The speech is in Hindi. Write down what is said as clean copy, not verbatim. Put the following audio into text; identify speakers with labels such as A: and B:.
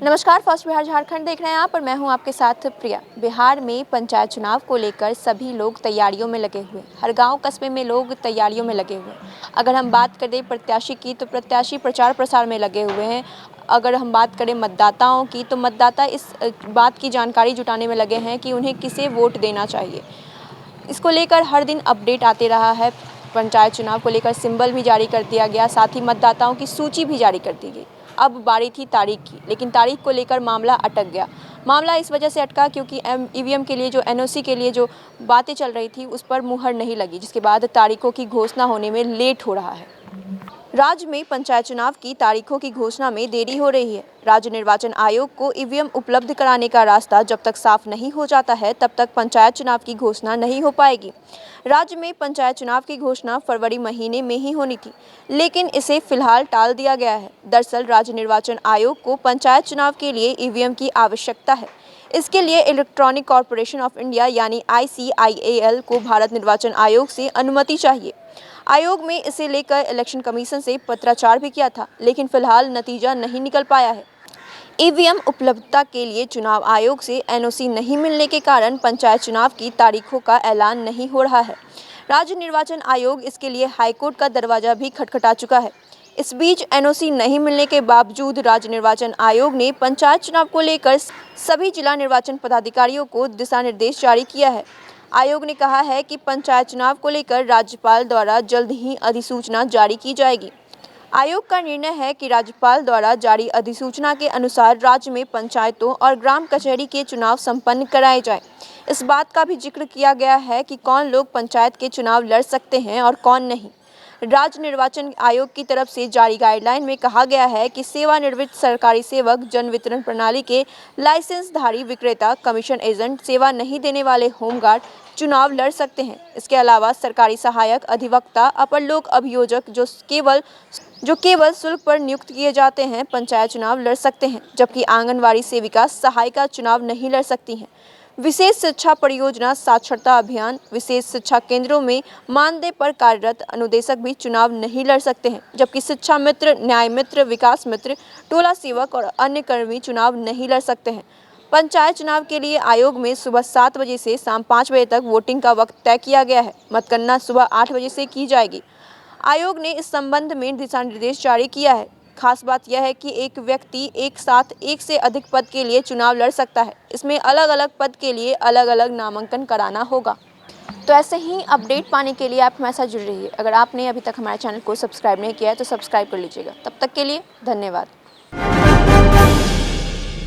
A: नमस्कार, फर्स्ट बिहार झारखंड देख रहे हैं आप और मैं हूं आपके साथ प्रिया। बिहार में पंचायत चुनाव को लेकर सभी लोग तैयारियों में लगे हुए, हर गांव कस्बे में लोग तैयारियों में लगे हुए। अगर हम बात करें प्रत्याशी की तो प्रत्याशी प्रचार प्रसार में लगे हुए हैं। अगर हम बात करें मतदाताओं की तो मतदाता इस बात की जानकारी जुटाने में लगे हैं कि उन्हें किसे वोट देना चाहिए। इसको लेकर हर दिन अपडेट आते रहा है। पंचायत चुनाव को लेकर सिंबल भी जारी कर दिया गया, साथ ही मतदाताओं की सूची भी जारी कर दी गई। अब बारी थी तारीख की, लेकिन तारीख को लेकर मामला अटक गया। मामला इस वजह से अटका क्योंकि ईवीएम के लिए जो एनओसी के लिए जो बातें चल रही थी उस पर मुहर नहीं लगी, जिसके बाद तारीखों की घोषणा होने में लेट हो रहा है। राज्य में पंचायत चुनाव की तारीखों की घोषणा में देरी हो रही है। राज्य निर्वाचन आयोग को ईवीएम उपलब्ध कराने का रास्ता जब तक साफ नहीं हो जाता है तब तक पंचायत चुनाव की घोषणा नहीं हो पाएगी। राज्य में पंचायत चुनाव की घोषणा फरवरी महीने में ही होनी थी, लेकिन इसे फिलहाल टाल दिया गया है। दरअसल राज्य निर्वाचन आयोग को पंचायत चुनाव के लिए ईवीएम की आवश्यकता है। इसके लिए इलेक्ट्रॉनिक कॉर्पोरेशन ऑफ इंडिया यानी ICIAL को भारत निर्वाचन आयोग से अनुमति चाहिए। आयोग में इसे लेकर इलेक्शन कमीशन से पत्राचार भी किया था, लेकिन फिलहाल नतीजा नहीं निकल पाया है। ईवीएम उपलब्धता के लिए चुनाव आयोग से एनओसी नहीं मिलने के कारण पंचायत चुनाव की तारीखों का ऐलान नहीं हो रहा है। राज्य निर्वाचन आयोग इसके लिए हाईकोर्ट का दरवाजा भी खटखटा चुका है। इस बीच एनओसी नहीं मिलने के बावजूद राज्य निर्वाचन आयोग ने पंचायत चुनाव को लेकर सभी जिला निर्वाचन पदाधिकारियों को दिशा निर्देश जारी किया है। आयोग ने कहा है कि पंचायत चुनाव को लेकर राज्यपाल द्वारा जल्द ही अधिसूचना जारी की जाएगी। आयोग का निर्णय है कि राज्यपाल द्वारा जारी अधिसूचना के अनुसार राज्य में पंचायतों और ग्राम कचहरी के चुनाव संपन्न कराए जाएं। इस बात का भी जिक्र किया गया है कि कौन लोग पंचायत के चुनाव लड़ सकते हैं और कौन नहीं। राज्य निर्वाचन आयोग की तरफ से जारी गाइडलाइन में कहा गया है कि सेवानिवृत्त सरकारी सेवक, जन वितरण प्रणाली के लाइसेंसधारी विक्रेता, कमीशन एजेंट, सेवा नहीं देने वाले होमगार्ड चुनाव लड़ सकते हैं। इसके अलावा सरकारी सहायक, अधिवक्ता, अपर लोक अभियोजक जो केवल शुल्क पर नियुक्त किए जाते हैं पंचायत चुनाव लड़ सकते हैं, जबकि आंगनवाड़ी सेविका, सहायिका चुनाव नहीं लड़ सकती हैं। विशेष शिक्षा परियोजना, साक्षरता अभियान, विशेष शिक्षा केंद्रों में मानदेय पर कार्यरत अनुदेशक भी चुनाव नहीं लड़ सकते हैं, जबकि शिक्षा मित्र, न्याय मित्र, विकास मित्र, टोला सेवक और अन्य कर्मी चुनाव नहीं लड़ सकते हैं। पंचायत चुनाव के लिए आयोग में सुबह 7 बजे से शाम 5 बजे तक वोटिंग का वक्त तय किया गया है। मतगणना सुबह 8 बजे से की जाएगी। आयोग ने इस संबंध में दिशा निर्देश जारी किया है। खास बात यह है कि एक व्यक्ति एक साथ एक से अधिक पद के लिए चुनाव लड़ सकता है। इसमें अलग अलग पद के लिए अलग अलग नामांकन कराना होगा। तो ऐसे ही अपडेट पाने के लिए आप हमारे साथ जुड़ रहिए। अगर आपने अभी तक हमारे चैनल को सब्सक्राइब नहीं किया है तो सब्सक्राइब कर लीजिएगा। तब तक के लिए धन्यवाद।